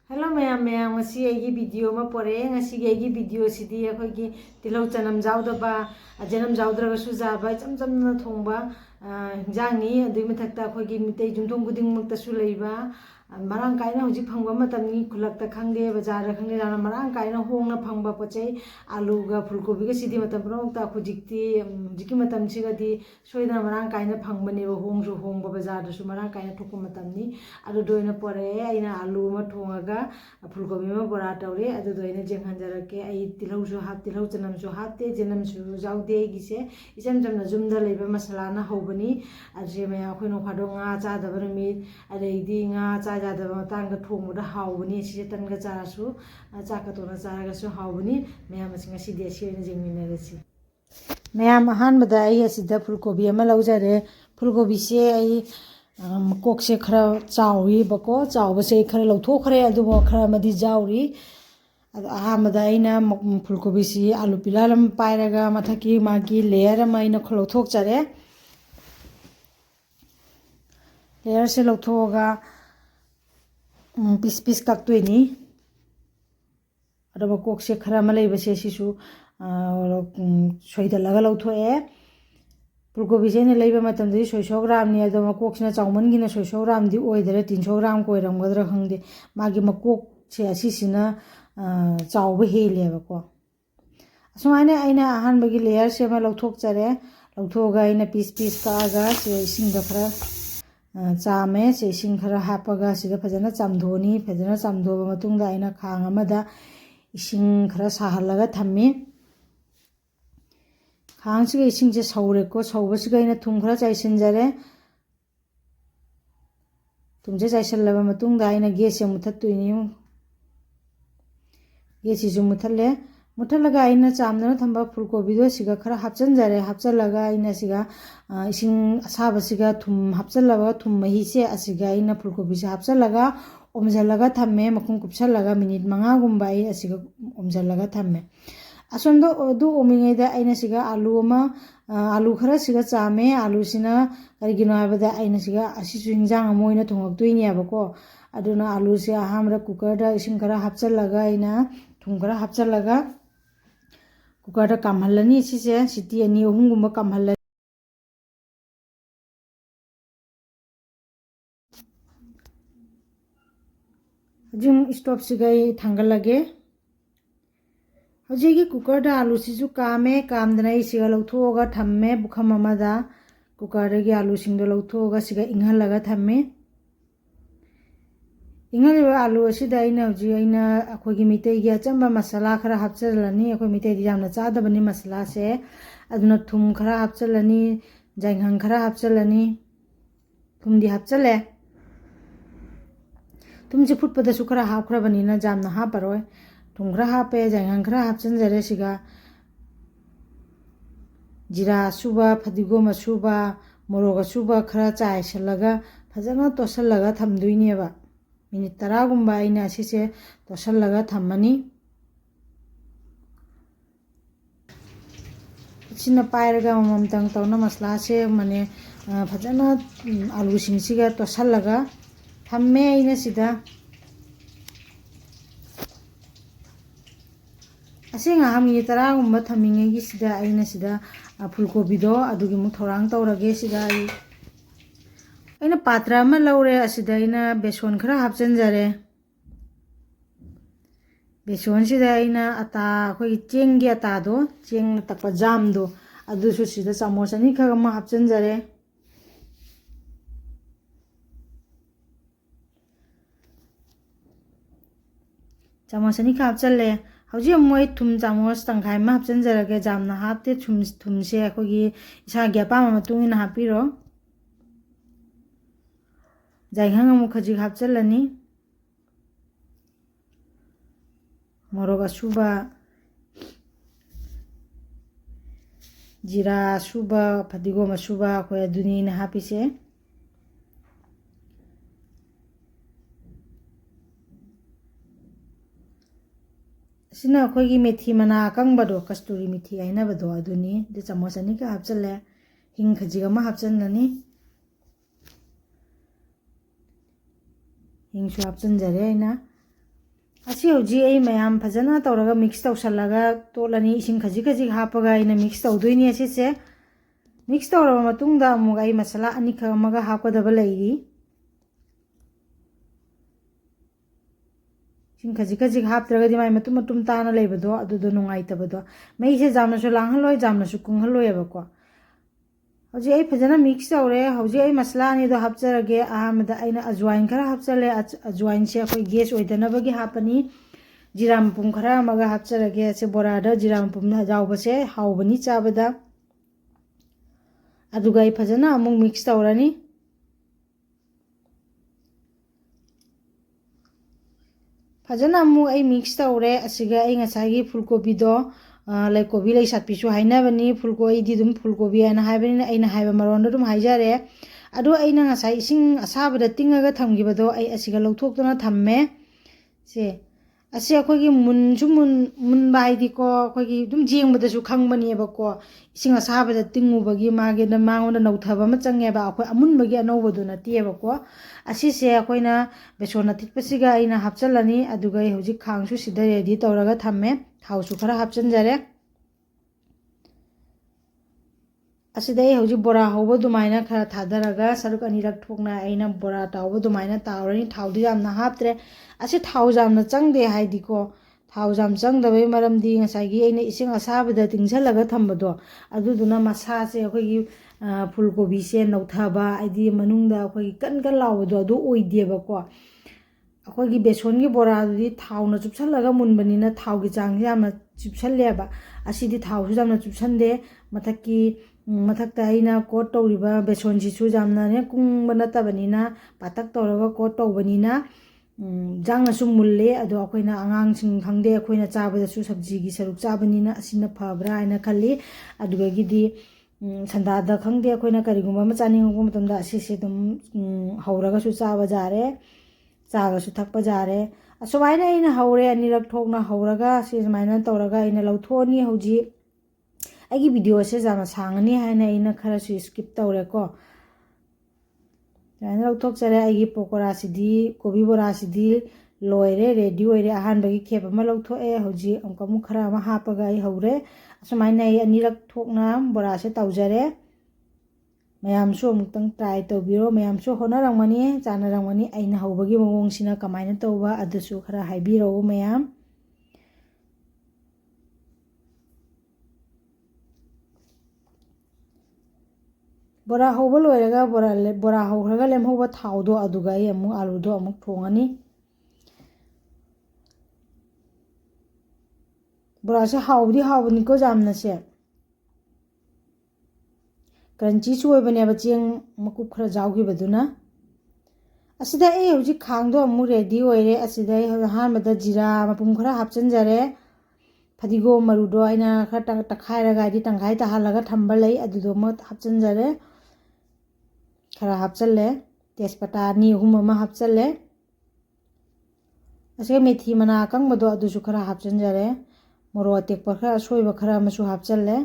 Hello ma'am, ngasi aigi video ma pore ngasi aigi video sidi akhoi tilau chanam jaudaba janam jaudra su jaba cham na thongba hinjang ni adui mathakta akhoi gi mitei jumthong guding mukta su leiba marang kaina hojik phangba matam ni khulakta khangde bazar khangde jana marang kaina hongna phangba pochai alu ga fulgobi ga sidi matam prokta khujikti jiki matam siga di soida marang kaina phangbani hongsu hongba bazar da su marang kaina thokko matam ni adu doina pore aina alu ma thongaga fulgobi ma bora tawre adu doina jenghanjarake ai tilau su hap tilau chanam su hapte janam su jaude gise isam jamna jumda leiba masala na hobani ajre ma akhoi no phado nga cha da barmi areidi nga cha ja da matang ga thongda hawbani si tan ga cha su cha ka to na cha ga su hawbani mayam singa si de si na jengmina resi mayam han bada ai asida fulgobi ama laujare fulgobi se ai kok se khara chawi bako chawba se khara lauthokre adubo khara madi jawri ahamada aina fulgobi si alu pilalam pairaga mathaki magi layer ama aina kholothok chare layer se lauthoga piece kaktoini adaba kok se khara ma leiba se sisu soida laga lauthoe fulgobi se ne leiba matam di 600 gram ni adama kok sina chawman gina 600 gram di oidare 300 gram ko iram gadra khangde magi makok se asisina chawba hele ba ko asumane aina ahan bagi layer se ma lauthok chare lauthoga aina piece ka ga se singda khara chame se sing khara hapaga sida phajana chamdhoni phajana chamdhoba matungda aina khang amada ising khara sahalaga thammi khang siga ising je saure ko sauba siga aina thum khara chaisinjare tumje chaisallaba matungda aina gas se muthattuini gas ji muthalle muthallaga aina chamna thamba fulgobi do siga khara hapchanjare hapchalaga aina siga ising asaba siga thum hapchalaga thum mahi se asiga aina fulgobi se hapchalaga omjalaga thamme makhum kupchalaga minute 5 gumba ai asiga omjalaga thamme asomdo du omingeda aina siga alu khara siga chame alu sina karigino abada aina siga asisu hinjang amoina thongaktoini abako aduna alu se ahamra cooker da ising khara hapchalaga aina thum khara hapchalaga cooker da kamhalani sise siti ani ohum gumba kamhal jing stop sigai thangalage hojigi cooker da alu sisu kame kamdana isiga lauthoga thamme bukham amada cooker da gi alu singdo lauthoga siga inghalaga thamme inghaliba alu asida ina hoji ina akhogi mitei gi achamba masala khara hapchalani akhoi mitei di jamna chadabani masala se aduna thum khara hapchalani jainghang khara hapchalani thumdi hapchale tumji phutpada su khara hapkhrabani na jamna haparoi thum khara hape jainghang khara hapchanjare siga jira suba phadigoma suba moroga suba khara chaisalaga phajana tosallaga thamduini ba minute 10 gumba aina asise tosallaga thammani sina pairaga mamtang tawna masala se mane phajana alu singsiga tosallaga thamme aina sida asinga ha minute 10 gumba thaminge gi sida aina sida fulgobi do adugi mu thorang tawrage sida aina patra ma laure asida aina beson khara hapchanjare beson sida aina ata khoi chenggi ata do cheng takpa jam do adu su sida chamos ani khaga ma hapchanjare chamos ani kha hapchalle hauji moi thum chamos tangkhai ma hapchanjarage jamna hapte thum se khogi isa gyapa ma tungina hapiro jainghang amu khaji hapchalani moroga suba jira suba phadigoma suba khoi aduni na hapise sina khogi methi mana kangbado kasturi methi aina bado aduni de chamos ani ka hapchalle hing khajiga ma hapchanani हिंसु हापचन जरे आइना ꯑꯁꯤ ꯍꯧꯖꯤꯛ ꯑꯩ ꯃꯌꯥꯝ ꯐꯖꯅ ꯇꯧꯔꯒ mix ꯇꯧꯁꯜꯂꯒ ꯇꯣꯠꯂꯅꯤ ꯏꯁꯤꯡ ꯈꯖꯤꯛ ꯈꯖꯤꯛ ꯍꯥꯞꯄꯒ ꯑꯩꯅ ꯃꯤꯛꯁ ꯇꯧꯗꯣꯏꯅꯤ ꯑꯁꯤꯁꯦ ꯃꯤꯛꯁ ꯇꯧꯔꯕ ꯃꯇꯨꯡꯗ ꯑꯃꯨꯛ ꯑꯩ ꯃꯁꯥꯂꯥ ꯑꯅꯤꯈꯛ ꯑꯃꯒ ꯍꯥꯞꯀꯗꯕ ꯂꯩꯔꯤ ꯏꯁꯤꯡ ꯈꯖꯤꯛ ꯈꯖꯤꯛ ꯍꯥꯞꯇ꯭ꯔꯒꯗꯤ ꯃꯥꯏ ꯃꯇꯨꯝ ꯃꯇꯨꯝ ꯇꯥꯅ ꯂꯩꯕꯗꯣ ꯑꯗꯨꯗꯣ ꯅꯨꯡꯉꯥꯏꯇꯕꯗꯣ ꯃꯩꯁꯦ ꯌꯥꯝꯅꯁꯨ ꯂꯥꯡꯍꯜꯂꯣꯏ ꯌꯥꯝꯅꯁꯨ ꯀꯨꯡꯍꯜꯂꯣꯏꯕꯀꯣ ꯍꯧꯖꯤꯛ ꯑꯩ ꯐꯖꯅ ꯃꯤꯛꯁ ꯇꯧꯔꯦ ꯍꯧꯖꯤꯛ ꯑꯩ ꯃꯁꯥꯂꯥ ꯑꯅꯤꯗꯣ ꯍꯥꯞꯆꯔꯒꯦ ꯑꯍꯥꯟꯕꯗ ꯑꯩꯅ ꯑꯖꯋꯥꯏꯟ ꯈꯔ ꯍꯥꯞꯆꯜꯂꯦ ꯑꯖꯋꯥꯏꯟꯁꯦ ꯑꯩꯈꯣꯏ ꯒꯦꯁ ꯑꯣꯏꯗꯅꯕꯒꯤ ꯍꯥꯞꯄꯅꯤ ꯖꯤꯔꯥ ꯃꯄꯨꯝ ꯈꯔ ꯑꯃꯒ ꯍꯥꯞꯆꯔꯒꯦ ꯁꯤ ꯕꯣꯔꯥꯗ ꯖꯤꯔꯥ ꯃꯄꯨꯝꯅ ꯌꯥꯎꯕꯁꯦ ꯍꯥꯎꯕꯅꯤ ꯆꯥꯕꯗ ꯑꯗꯨꯒ ꯑꯩ ꯐꯖꯅ ꯑꯃꯨꯛ ꯃꯤꯛꯁ ꯇꯧꯔꯅꯤ ꯐꯖꯅ ꯑꯃꯨꯛ ꯑꯩ ꯃꯤꯛꯁ ꯇꯧꯔꯦ ꯑꯁꯤꯒ ꯑꯩ ꯉꯁꯥꯏꯒꯤ ꯐꯨꯜꯀꯣꯕꯤꯗꯣ ꯂꯩꯀꯣꯕꯤ ꯂꯩꯁꯥꯠꯄꯤꯁꯨ ꯍꯥꯏꯅꯕꯅꯤ ꯑꯩꯗꯤ ꯑꯗꯨꯝ ꯐꯨꯜꯀꯣꯕꯤ ꯍꯥꯏꯅ ꯍꯥꯏꯕꯅꯤꯅ ꯑꯩꯅ ꯍꯥꯏꯕ ꯃꯔꯣꯟꯗꯣ ꯑꯗꯨꯝ ꯍꯥꯏꯖꯔꯦ ꯑꯗꯣ ꯑꯩꯅ ꯉꯁꯥꯏ ꯏꯁꯤꯡ ꯑꯁꯥꯕꯗ ꯇꯤꯡꯉꯒ ꯊꯝꯈꯤꯕꯗꯣ ꯑꯩ ꯑꯁꯤꯒ ꯂꯧꯊꯣꯛꯇꯨꯅ ꯊꯝꯃꯦ ꯁꯦ ꯑꯁꯤ ꯑꯩꯈꯣꯏꯒꯤ ꯃꯨꯟꯕ ꯍꯥꯏꯗꯤꯀꯣ ꯑꯩꯈꯣꯏꯒꯤ ꯑꯗꯨꯝ ꯌꯦꯡꯕꯗꯁꯨ ꯈꯪꯕꯅꯦꯕꯀꯣ ꯏꯁꯤꯡ ꯑꯁꯥꯕꯗ ꯇꯤꯡꯉꯨꯕꯒꯤ ꯃꯉꯣꯟꯗ ꯅꯧꯊꯕ ꯑꯃ ꯆꯪꯉꯦꯕ ꯑꯩꯈꯣꯏ ꯑꯃꯨꯟꯕꯒꯤ ꯑꯅꯧꯕꯗꯨ ꯅꯠꯇꯦꯕꯀꯣ ꯑꯁꯤꯁꯦ ꯑꯩꯈꯣꯏꯅ ꯕꯦꯁꯣꯟ ꯑꯊꯤꯠꯄꯁꯤꯒ ꯑꯩꯅ ꯍꯥꯞꯆꯜꯂꯅꯤ ꯑꯗꯨꯒ ꯑꯩ ꯍꯧꯖꯤꯛ ꯈꯥꯡꯁꯨ ꯁꯤꯗ ꯔꯦꯗꯤ ꯇꯧꯔꯒ ꯊꯝꯃꯦ ꯊꯥꯎꯁꯨ ꯈꯔ ꯍꯥꯞꯆꯤꯟꯖꯔꯦ ꯑꯁꯤꯗ ꯑꯩ ꯍꯧꯖꯤꯛ ꯕꯣꯔꯥ ꯍꯧꯕ ꯑꯗꯨꯃꯥꯏꯅ ꯈꯔ ꯊꯥꯗꯔꯒ ꯁꯔꯨꯛ ꯑꯅꯤꯔꯛ ꯊꯣꯛꯅ ꯑꯩꯅ ꯕꯣꯔꯥ ꯇꯥꯎꯕ ꯑꯗꯨꯃꯥꯏꯅ ꯇꯥꯎꯔꯅꯤ ꯊꯥꯎꯗꯤ ꯌꯥꯝꯅ ꯍꯥꯞꯇ꯭ꯔꯦ ꯑꯁꯤ ꯊꯥꯎ ꯌꯥꯝꯅ ꯆꯪꯗꯦ ꯍꯥꯏꯗꯤꯀꯣ ꯊꯥꯎ ꯌꯥꯝ ꯆꯪꯗꯕꯩ ꯃꯔꯝꯗꯤ ꯉꯁꯥꯏꯒꯤ ꯑꯩꯅ ꯏꯁꯤꯡ ꯑꯁꯥꯕꯗ ꯇꯤꯡꯁꯜꯂꯒ ꯊꯝꯕꯗꯣ ꯑꯗꯨꯗꯨꯅ ꯃꯁꯥꯁꯦ ꯑꯩꯈꯣꯏꯒꯤ ꯐꯨꯜꯀꯣꯕꯤꯁꯦ ꯅꯧꯊꯕ ꯍꯥꯏꯗꯤ ꯃꯅꯨꯡꯗ ꯑꯩꯈꯣꯏꯒꯤ ꯀꯟ ꯀꯟ ꯂꯥꯎꯕꯗꯣ ꯑꯗꯨ ꯑꯣꯏꯗꯦꯕꯀꯣ ꯑꯩꯈꯣꯏꯒꯤ ꯕꯦꯁꯣꯟꯒꯤ ꯕꯣꯔꯥꯗꯨꯗꯤ ꯊꯥꯎꯅ ꯆꯨꯞꯁꯜꯂꯒ ꯃꯨꯟꯕꯅꯤꯅ ꯊꯥꯎꯒꯤ ꯆꯥꯡꯁꯦ ꯌꯥꯝꯅ ꯆꯨꯞꯁꯜꯂꯦꯕ ꯑꯁꯤꯗꯤ ꯊꯥꯎꯁꯨ ꯌꯥꯝꯅ ꯆꯨꯞꯁꯟꯗꯦ ꯃꯊꯛꯇ ꯑꯩꯅ ꯀꯣꯠ ꯇꯧꯔꯤꯕ ꯕꯦꯁꯣꯟꯁꯤꯁꯨ ꯌꯥꯝꯅ ꯀꯨꯡꯕ ꯅꯠꯇꯕꯅꯤ나 ꯄꯥꯇꯛ ꯇꯧꯔꯒ ꯀꯣꯠ ꯇꯧꯕꯅꯤꯅ ꯌꯥꯡꯅꯁꯨ ꯃꯨꯜꯂꯦ ꯑꯗꯣ ꯑꯩꯈꯣꯏꯅ ꯑꯉꯥꯡꯁꯤꯡ ꯈꯪꯗꯦ ꯑꯩꯈꯣꯏꯅ ꯆꯥꯕꯗꯁꯨ ꯁꯕꯖꯤꯒꯤ ꯁꯔꯨꯛ ꯆꯥꯕꯅꯤꯅ ꯑꯁꯤꯅ ꯐꯕ꯭ꯔꯥ ꯍꯥꯏꯅ ꯈꯜꯂꯤ ꯑꯗꯨꯗꯒꯤꯗꯤ ꯁꯟꯗꯥꯗ ꯈꯪꯗꯦ ꯑꯩꯈꯣꯏꯅ ꯀꯔꯤꯒꯨꯝꯕ ꯑꯃ ꯆꯥꯅꯤꯡꯉꯛꯄ ꯃꯇꯝꯗ ꯑꯁꯤꯁꯦ ꯑꯗꯨꯝ ꯍꯧꯔꯒꯁꯨ ꯆꯥꯕ ꯌꯥꯔꯦ ꯆꯥꯒꯁꯨ ꯊꯛꯄ ꯌꯥꯔꯦ ꯑꯁꯨꯃꯥꯏꯅ ꯑꯩꯅ ꯍꯧꯔꯦ ꯑꯅꯤꯔꯛ ꯊꯣꯛꯅ ꯍꯧꯔꯒ ꯁꯤ ꯁꯨꯃꯥꯏꯅ ꯇꯧꯔꯒ ꯑꯩꯅ ꯂꯧꯊꯣꯛꯑꯅꯤ ꯍꯧꯖꯤꯛ ꯑꯩꯒꯤ ꯚꯤꯗꯤꯑꯣꯁꯦ ꯌꯥꯝꯅ ꯁꯥꯡꯉꯅꯤ ꯍꯥꯏꯅ ꯑꯩꯅ ꯈꯔꯁꯨ ꯁ꯭ꯀꯤꯞ ꯇꯧꯔꯦꯀꯣ ꯁꯨꯃꯥꯏꯅ ꯂꯧꯊꯣꯛꯆꯔꯦ ꯑꯩꯒꯤ ꯄꯀꯣꯔꯥꯁꯤꯗꯤ ꯀꯣꯕꯤ ꯕꯣꯔꯥꯁꯤꯗꯤ ꯂꯣꯏꯔꯦ ꯔꯦꯗꯤ ꯑꯣꯏꯔꯦ ꯑꯍꯥꯟꯕꯒꯤ ꯈꯦꯞ ꯑꯃ ꯂꯧꯊꯣꯛꯑꯦ ꯍꯧꯖꯤꯛ ꯑꯃꯨꯛ ꯈꯔ ꯑꯃ ꯍꯥꯞꯄꯒ ꯑꯩ ꯍꯧꯔꯦ ꯑꯁꯨꯃꯥꯏꯅ ꯑꯩ ꯑꯅꯤꯔꯛ ꯊꯣꯛꯅ ꯕꯣꯔꯥꯁꯦ ꯇꯧꯖꯔꯦ ꯃꯌꯥꯝꯁꯨ ꯑꯃꯨꯛꯇꯪ ꯇ꯭ꯔꯥꯏ ꯇꯧꯕꯤꯔꯣ ꯃꯌꯥꯝꯁꯨ ꯍꯣꯠꯅꯔꯝꯒꯅꯤ ꯆꯥꯅꯔꯝꯒꯅꯤ ꯑꯩꯅ ꯍꯧꯕꯒꯤ ꯃꯑꯣꯡꯁꯤꯅ ꯀꯃꯥꯏꯅ ꯇꯧꯕ ꯑꯗꯨꯁꯨ ꯈꯔ ꯍꯥꯏꯕꯤꯔꯛꯎ ꯃꯌꯥꯝ ꯕꯣꯔꯥ ꯍꯧꯕ ꯂꯣꯏꯔꯒ ꯕꯣꯔꯥ ꯍꯧꯈ꯭ꯔꯒ ꯂꯦꯝꯍꯧꯕ ꯊꯥꯎꯗꯣ ꯑꯗꯨꯒ ꯑꯩ ꯑꯃꯨꯛ ꯑꯥꯂꯨꯗꯣ ꯑꯃꯨꯛ ꯊꯣꯡꯉꯅꯤ ꯕꯣꯔꯥꯁꯦ ꯍꯥꯎꯕꯗꯤ ꯍꯥꯎꯕꯅꯤꯀꯣ ꯌꯥꯝꯅꯁꯦ ꯀ꯭ꯔꯟꯆꯤꯁꯨ ꯑꯣꯏꯕꯅꯦꯕ ꯆꯦꯡ ꯃꯀꯨꯞ ꯈꯔ ꯌꯥꯎꯈꯤꯕꯗꯨꯅ ꯑꯁꯤꯗ ꯑꯩ ꯍꯧꯖꯤꯛ ꯈꯥꯡꯗꯣ ꯑꯃꯨꯛ ꯔꯦꯗꯤ ꯑꯣꯏꯔꯦ ꯑꯁꯤꯗ ꯑꯩ ꯑꯍꯥꯟꯕꯗ ꯖꯤꯔꯥ ꯃꯄꯨꯝ ꯈꯔ ꯍꯥꯞꯆꯤꯟꯖꯔꯦ ꯐꯗꯤꯒꯣꯝ ꯃꯔꯨꯗꯣ ꯑꯩꯅ ꯈꯔ ꯇꯛꯈꯥꯏꯔꯒ ꯍꯥꯏꯗꯤ ꯇꯪꯈꯥꯏ ꯇꯥꯍꯜꯂꯒ ꯊꯝꯕ ꯂꯩ ꯑꯗꯨꯗꯣ ꯑꯃꯨꯛ ꯍꯥꯞꯆꯤꯟꯖꯔꯦ खरा हापचल्ले तेजपत्ता 2-3 अमा हापचल्ले असे मेथी मना अकंबदो अदुसु खरा हापचनजरे मोरो अतेक खरा असोइब खरा अमसु हापचल्ले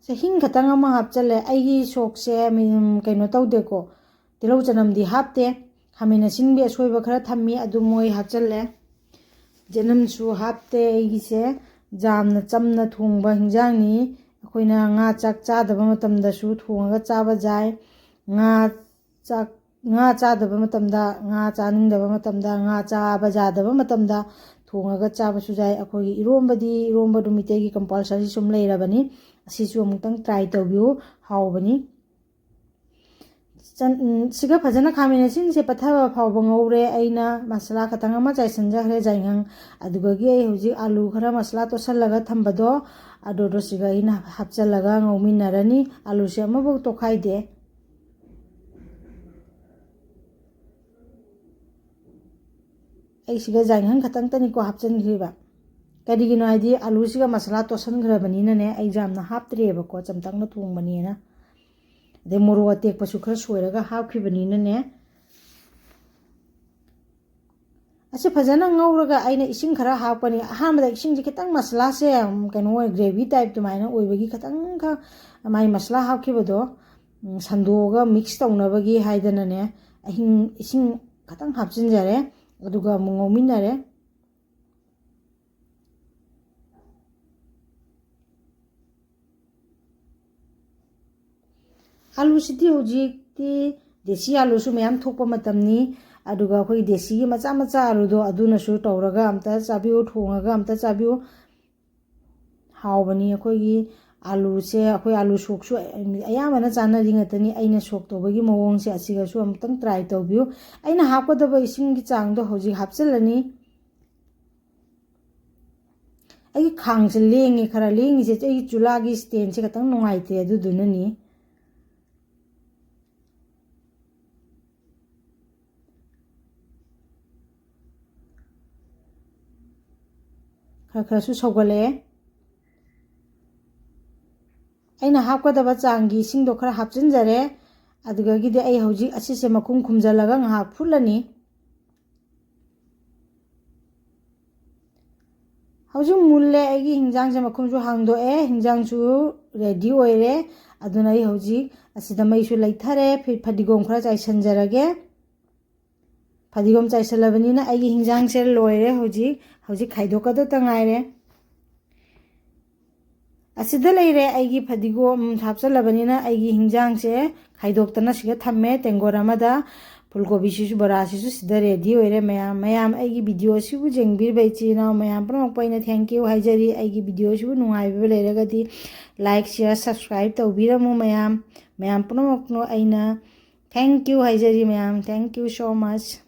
से हिंग खतंग अमा हापचल्ले आइगी सोकसे कइनो तौदेको तिलौ चनमदि हापते खामिन सिंबे असोइब खरा थम्मी अदु मोय हापचल्ले जनमसु हापते आइगिसे जामना चमना thongba हिंजांगनी अखोइना nga chak chadaba matamdasu thongaga chaba jai nga chadaba matamda nga chaningdaba matamda nga chaba jadaba matamda thongaga chaba su jai akhogi iromba du mitegi compulsory sum leirabani asisu amutang try tawbiu hawbani siga phajana khamina sinse pathaba phawba ngawre aina masala khatanga ma chaisanja khre jaingang adubagi ai hoji alu khara masala to sallaga thambado adodo siga ina hapchalaga ngawminarani alu se amabu to khaide ai siga jaingang khatang tani ko hapchan khriba kadigino aidi alu siga masala to san khrabani na ne ai jamna haptreba ko chamtang na thongbani na de moro atek pasu khara soiraga hapkhibani na ne असे फजन ngawraga aina ising khara hapani ahamada ising ji kitang masala se kaino gravy type to maina oibagi khatang kha mai masala hapkhibodo ꯁꯟꯗꯣꯛꯑꯒ mix ꯇꯧꯅꯕꯒꯤ ꯍꯥꯏꯗꯅꯅꯦ ꯏꯁꯤꯡ ꯈꯇꯪ ꯍꯥꯞꯆꯤꯟꯖꯔꯦ ꯑꯗꯨꯒ ꯑꯃꯨꯛ ꯉꯧꯃꯤꯟꯅꯔꯦ आलूसीदी हौजिकती देसी आलूसु मयाम थोकपा मतमनी अदुगा अखोई देसी मचा मचा आलूदो अदुनसु तौरगा अमता चाबियो थोंगागा अमता चाबियो हावबनी अखोई आलूसे अखोई आलू सोकसु अयामना चानरी ngतनी अइना सोक तौबगी मवोंगसे असिगासु अमतंग ट्राई तौबियो अइना हापकदबा इसिंगी चांगदो हौजिक हापचलनी अइ खांगसे लेंगे खरा लेंगिसे अइ चुलागी स्टैंड से खतंग नुंगाइते अदुदुननी खरसु सौगले अइना हापकदबा चांगी इसिंगदो खरा हापचिनजरे अदुगागिदि अइ हौजिक असिसे मखुम खुमजलगा ngahak फुलनी हौजिक मुल्ले अइगी हिंजांगसे मखुमसु हांगदोए हिंजांगसु रेडी ओइरे अदुना अइ हौजिक असिदा मैसु लैथरे फिर फदिगोम खरा चाइसनजरगे फदिगोम चाइसलबनिना अइगी हिंजांगसे लोइरे हौजिक खाइदोकदो तंगाइरे असिदा लेरे अइगी फदिगोम हापचलबनिना अइगी हिंजांगसे खाइदोक्तना सिगा थम्मे तेंगोर अमदा फुलकोबी सिसु बरा सिसु सिदा रेडी ओइरे मयाम अइगी वीडियो सिबु जेंगबिरबै चिना मयाम पुनमकपैना थैंक यू हाइजरी अइगी वीडियो सिबु नुंगाइबे लेरगदि लाइक शेयर सब्सक्राइब तौबिरमु मयाम पुनमकनो अइना थैंक यू हाइजरी मयाम थैंक यू सो मच